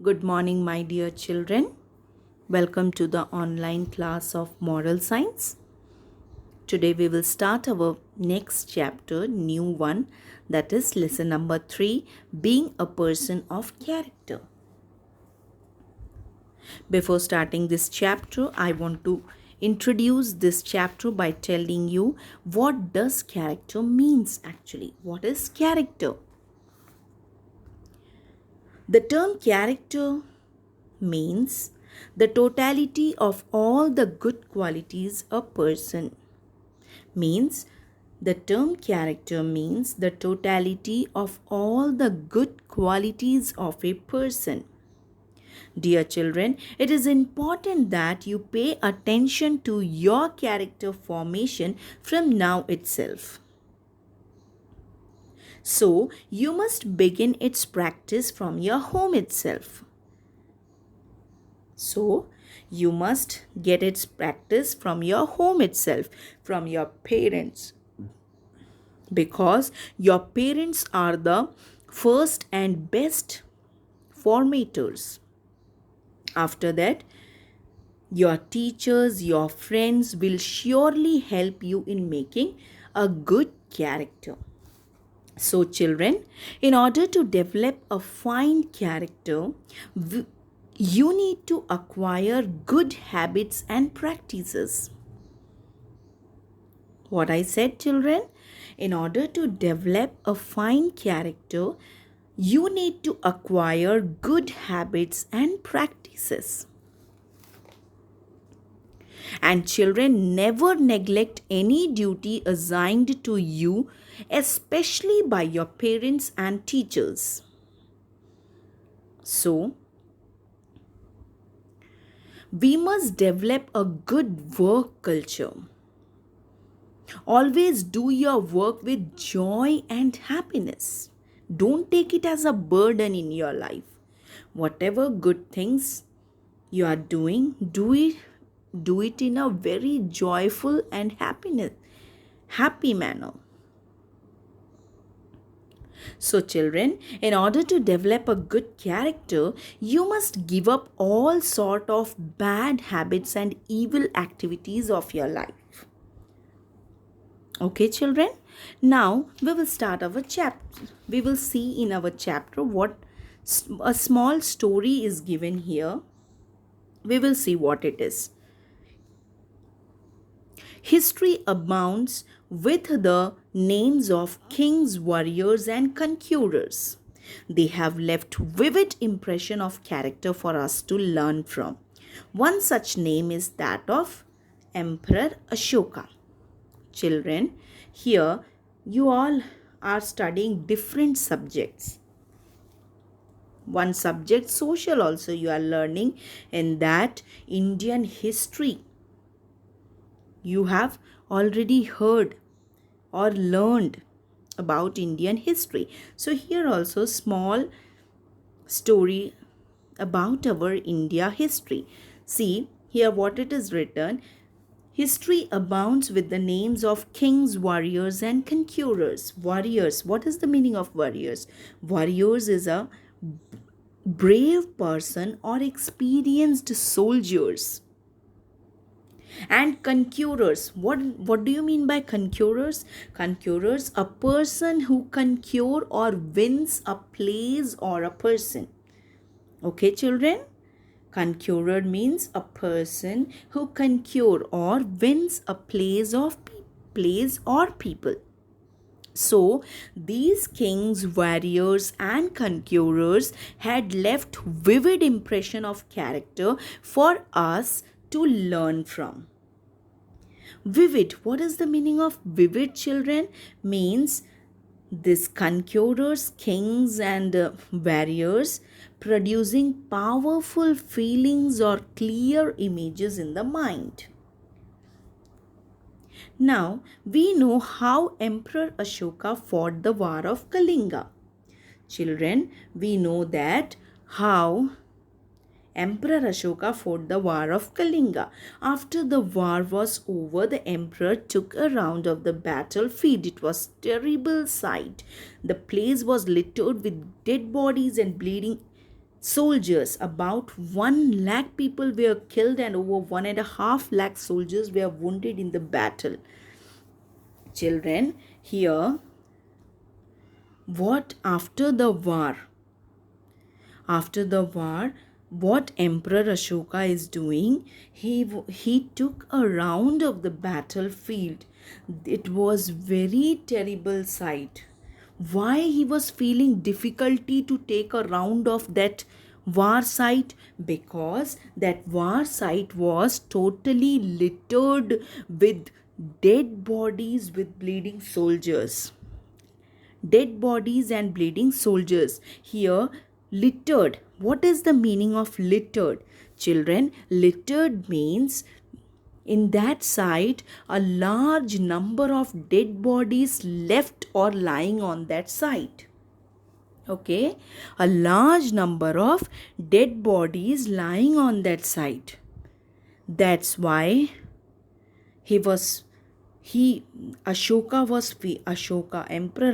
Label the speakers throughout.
Speaker 1: Good morning, my dear children. Welcome to the online class of Moral Science. Today we will start our next chapter, new one, that is lesson number 3, being a person of character. Before starting this chapter, I want to introduce this chapter by telling you what does character means actually. What is character? The term character means the totality of all the good qualities a person. Means the term character means the totality of all the good qualities of a person. Dear children, it is important that you pay attention to your character formation from now itself. So, you must begin its practice from your home itself. So, you must get its practice from your home itself, from your parents. Because your parents are the first and best formators. After that, your teachers, your friends will surely help you in making a good character. So, children, in order to develop a fine character, you need to acquire good habits and practices. What I said, children, in order to develop a fine character, you need to acquire good habits and practices. And children, never neglect any duty assigned to you, especially by your parents and teachers. So, we must develop a good work culture. Always do your work with joy and happiness. Don't take it as a burden in your life. Whatever good things you are doing, do it in a very joyful and happy manner. So, children, in order to develop a good character, you must give up all sort of bad habits and evil activities of your life. Okay, children. Now we will start our chapter. We will see in our chapter what a small story is given here. We will see what it is. History abounds with the names of kings, warriors, and conquerors. They have left vivid impression of character for us to learn from. One such name is that of Emperor Ashoka. Children, here you all are studying different subjects. One subject, social, also you are learning, in that Indian history. You have already heard or learned about Indian history. So here also small story about our India history. See here what it is written. History abounds with the names of kings, warriors, and conquerors. Warriors. What is the meaning of warriors? Warriors is a brave person or experienced soldiers. And conquerors. What do you mean by conquerors? Conquerors, a person who conquer or wins a place or a person. Okay, children? Conqueror means a person who conquer or wins a place or people. So, these kings, warriors, and conquerors had left vivid impression of character for us to learn from. Vivid. What is the meaning of vivid, children? Means these conquerors, kings, and warriors producing powerful feelings or clear images in the mind. Now, we know how Emperor Ashoka fought the war of Kalinga. Children, we know that how Emperor Ashoka fought the war of Kalinga. After the war was over, the emperor took a round of the battlefield. It was a terrible sight. The place was littered with dead bodies and bleeding soldiers. About 1 lakh people were killed and over 1.5 lakh soldiers were wounded in the battle. Children, here, what after the war, what Emperor Ashoka is doing, he took a round of the battlefield. It was very terrible sight. Why he was feeling difficulty to take a round of that war site? Because that war site was totally littered with dead bodies, with bleeding soldiers. Dead bodies and bleeding soldiers. Here, littered. What is the meaning of littered? Children, littered means in that site a large number of dead bodies left or lying on that site. Okay, a large number of dead bodies lying on that site. That's why he was he Emperor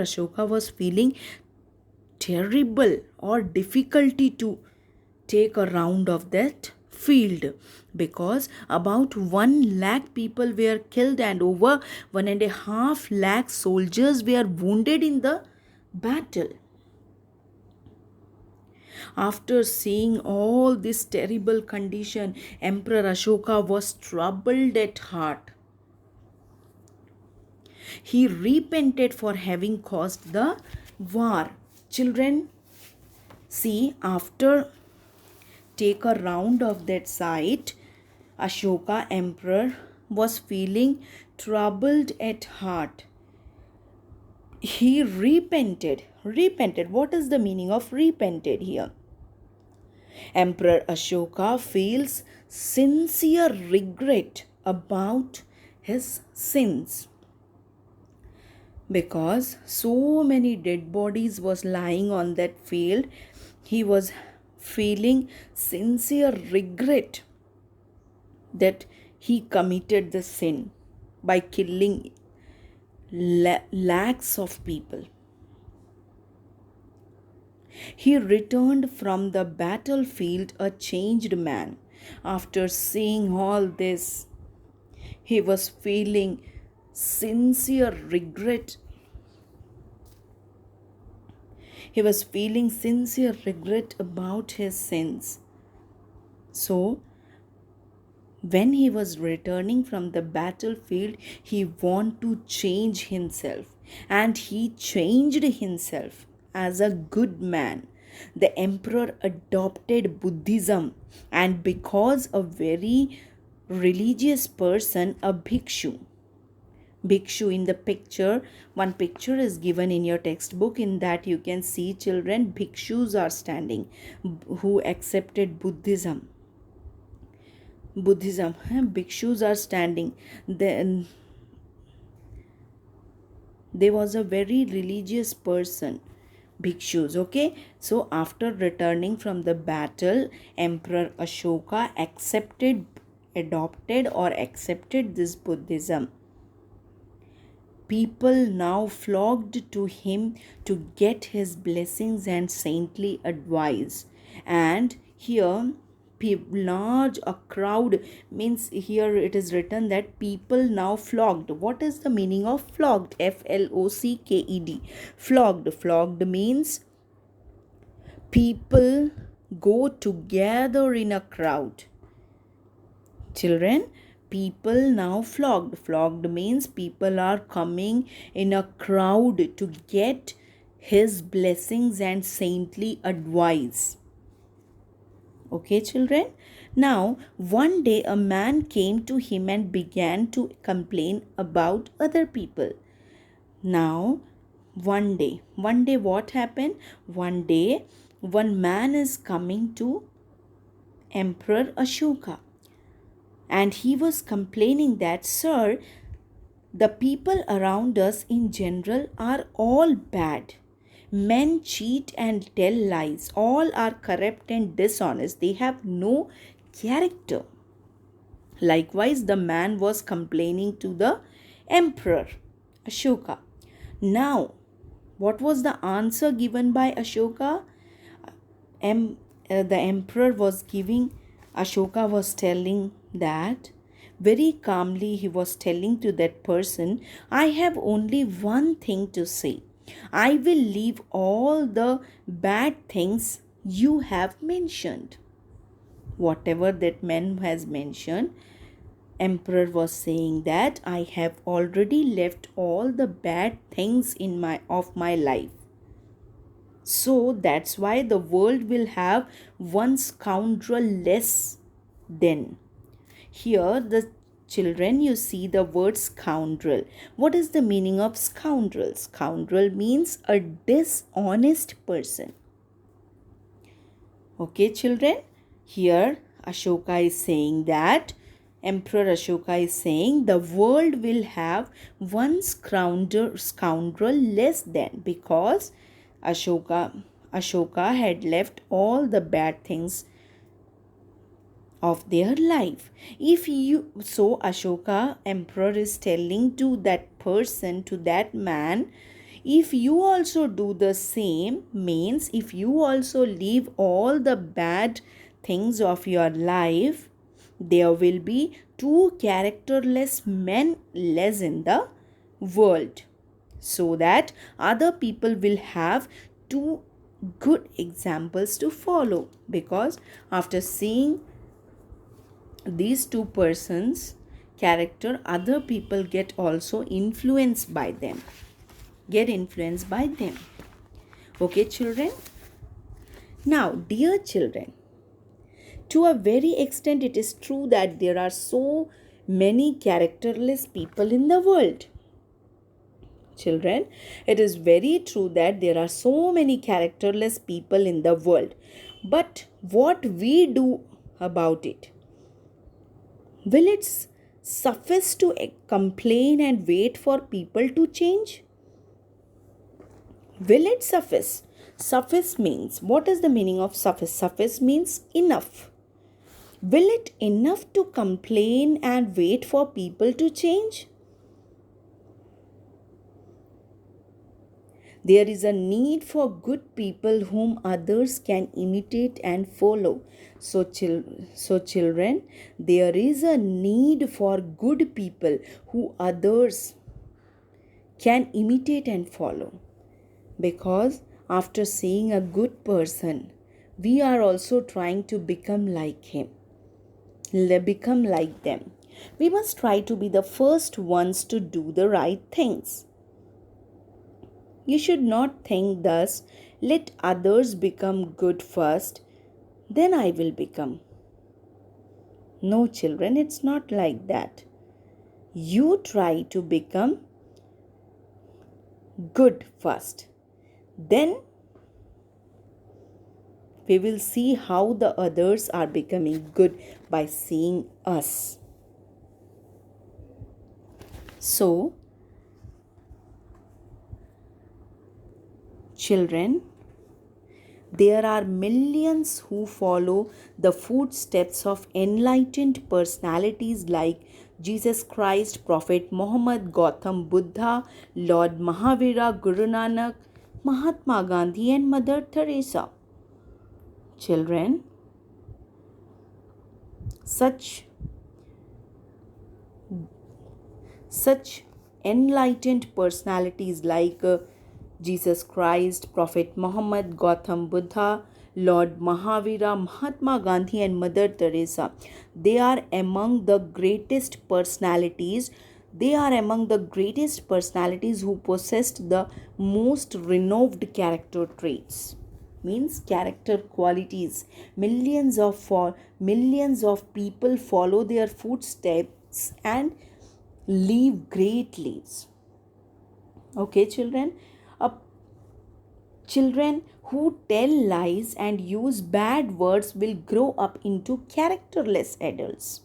Speaker 1: Ashoka was feeling terrible or difficulty to take a round of that field, because about 1 lakh people were killed and over 1.5 lakh soldiers were wounded in the battle. After seeing all this terrible condition, Emperor Ashoka was troubled at heart. He repented for having caused the war. Children, see, after take a round of that site, Ashoka Emperor was feeling troubled at heart. He repented. Repented. What is the meaning of repented here? Emperor Ashoka feels sincere regret about his sins, because so many dead bodies was lying on that field. He was feeling sincere regret that he committed the sin by killing lakhs of people. He returned from the battlefield a changed man. After seeing all this, he was feeling sincere regret. He was feeling sincere regret about his sins. So, when he was returning from the battlefield, he wanted to change himself, and he changed himself as a good man. The emperor adopted Buddhism, and because a very religious person, a bhikshu in the picture, one picture is given in your textbook. In that you can see, children, bhikshus are standing who accepted Buddhism. Bhikshus are standing. Then there was a very religious person, bhikshus. Okay, so after returning from the battle, Emperor Ashoka adopted or accepted this Buddhism. People now flocked to him to get his blessings and saintly advice. And here, a crowd means, here it is written that people now flocked. What is the meaning of flogged? Flocked. Flogged means people go together in a crowd. Children, people now flogged. Flogged means people are coming in a crowd to get his blessings and saintly advice. Okay, children. Now, one day a man came to him and began to complain about other people. Now, one day what happened? One day, one man is coming to Emperor Ashoka, and he was complaining that, "Sir, the people around us in general are all bad. Men cheat and tell lies. All are corrupt and dishonest. They have no character." Likewise, the man was complaining to the Emperor Ashoka. Now, what was the answer given by Ashoka? the emperor was giving, Ashoka was telling that very calmly, he was telling to that person, I have only one thing to say. I will leave all the bad things you have mentioned. Whatever that man has mentioned, emperor was saying that I have already left all the bad things in my life. So that's why the world will have one scoundrel less then. Here, the children, you see the word scoundrel. What is the meaning of scoundrel? Scoundrel means a dishonest person. Okay, children, here Ashoka is saying that Emperor Ashoka is saying the world will have one scoundrel less than, because Ashoka had left all the bad things of their life. So Ashoka emperor is telling to that person, to that man, if you also do the same, means if you also leave all the bad things of your life, there will be two characterless men less in the world, so that other people will have two good examples to follow. Because after seeing these two persons character, other people get also influenced by them, okay children. Now dear children, to a very extent it is true that there are so many characterless people in the world. Children, it is very true that there are so many characterless people in the world, but what we do about it? Will it suffice to complain and wait for people to change? Will it suffice? Suffice means, what is the meaning of suffice? Suffice means enough. Will it enough to complain and wait for people to change? There is a need for good people whom others can imitate and follow. So children, there is a need for good people who others can imitate and follow. Because after seeing a good person, we are also trying to become like him, become like them. We must try to be the first ones to do the right things. You should not think thus, let others become good first, then I will become. No, children, it's not like that. You try to become good first. Then we will see how the others are becoming good by seeing us. So, children, there are millions who follow the footsteps of enlightened personalities like Jesus Christ, Prophet Muhammad, Gautam Buddha, Lord Mahavira, Guru Nanak, Mahatma Gandhi and Mother Teresa. Children, such enlightened personalities like Jesus Christ, Prophet Muhammad, Gautam Buddha, Lord Mahavira, Mahatma Gandhi and Mother Teresa, they are among the greatest personalities. They are among the greatest personalities who possessed the most renowned character traits. Means character qualities. Millions of people follow their footsteps and leave great lives. Okay, children. Children who tell lies and use bad words will grow up into characterless adults.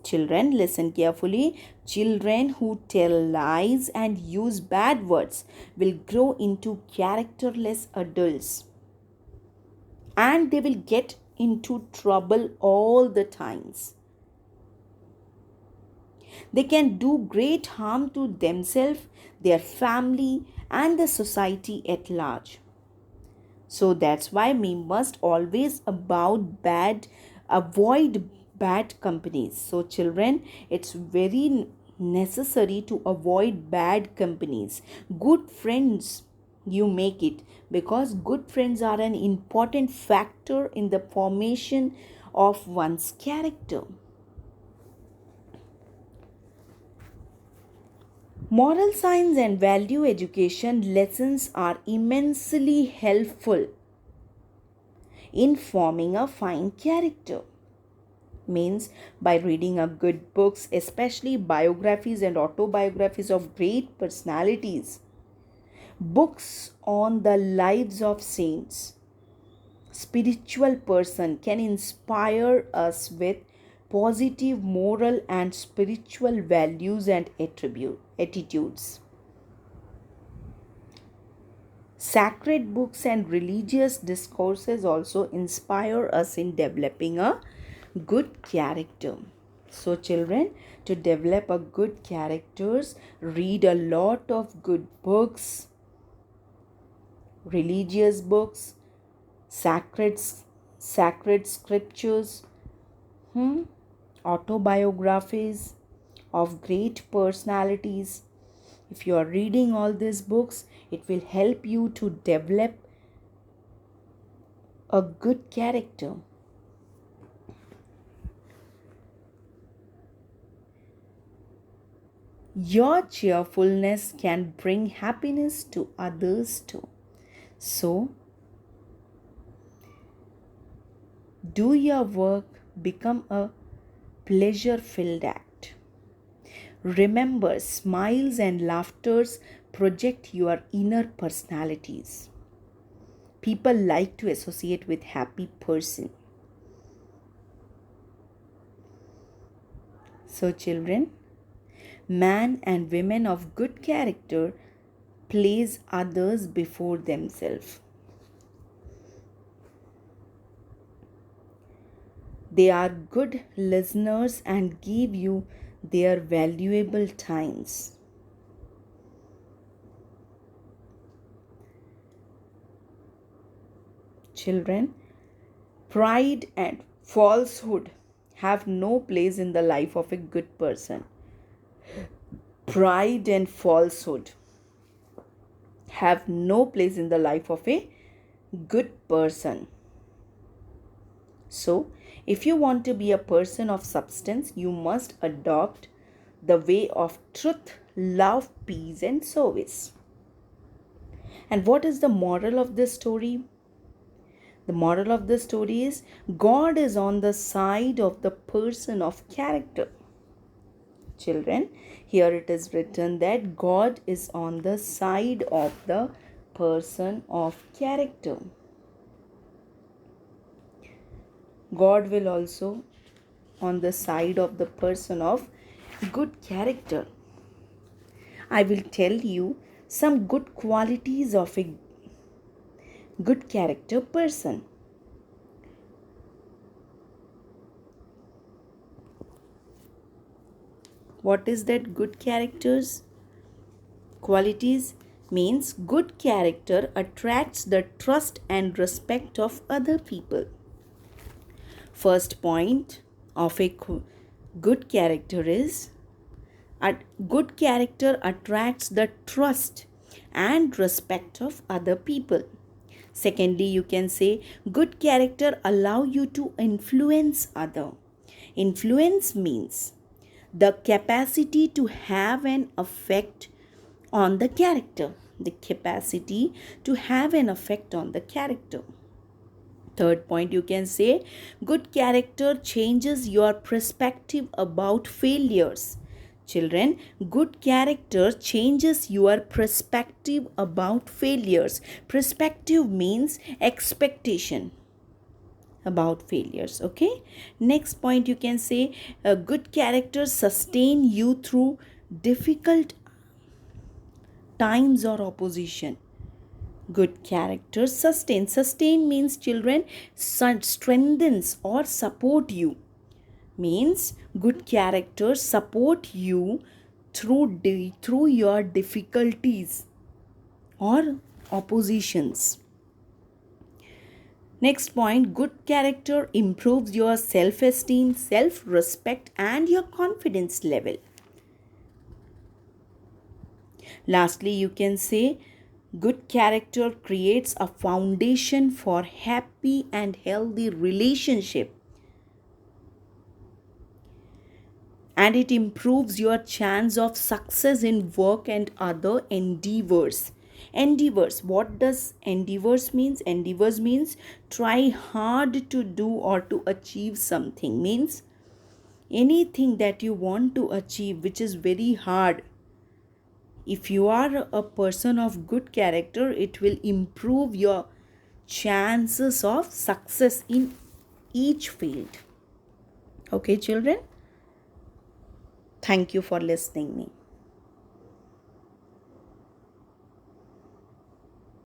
Speaker 1: Children, listen carefully. Children who tell lies and use bad words will grow into characterless adults. And they will get into trouble all the times. They can do great harm to themselves, their family, and the society at large. So that's why we must always avoid bad companies. So children, it's very necessary to avoid bad companies. Good friends you make it, because good friends are an important factor in the formation of one's character. Moral science and value education lessons are immensely helpful in forming a fine character. Means by reading a good books, especially biographies and autobiographies of great personalities, books on the lives of saints, spiritual person can inspire us with positive moral and spiritual values and attitudes. Sacred books and religious discourses also inspire us in developing a good character. So children, to develop a good characters, read a lot of good books, religious books, sacred scriptures, autobiographies of great personalities. If you are reading all these books, it will help you to develop a good character. Your cheerfulness can bring happiness to others too. So, do your work become a pleasure filled act. Remember, smiles and laughters project your inner personalities. People like to associate with happy person. So children, man and women of good character place others before themselves. They are good listeners and give you their valuable times. Children, pride and falsehood have no place in the life of a good person. Pride and falsehood have no place in the life of a good person. So, if you want to be a person of substance, you must adopt the way of truth, love, peace, and service. And what is the moral of this story? The moral of the story is God is on the side of the person of character. Children, here it is written that God is on the side of the person of character. God will also on the side of the person of good character. I will tell you some good qualities of a good character person. What is that good characters? Qualities means good character attracts the trust and respect of other people. First point of a good character is good character attracts the trust and respect of other people. Secondly, you can say good character allow you to influence other. Influence means the capacity to have an effect on the character. The capacity to have an effect on the character. Third point, you can say good character changes your perspective about failures. Children, good character changes your perspective about failures. Perspective means expectation about failures. Okay, next point, you can say a good character sustain you through difficult times or opposition. Good character sustain means children strengthens or support you. Means good character support you through your difficulties or oppositions. Next point, good character improves your self esteem, self respect, and your confidence level. Lastly, you can say good character creates a foundation for happy and healthy relationship, and it improves your chance of success in work and other endeavors. What does endeavors means? Endeavors means try hard to do or to achieve something, means anything that you want to achieve which is very hard. If you are a person of good character, it will improve your chances of success in each field. Okay, children? Thank you for listening me.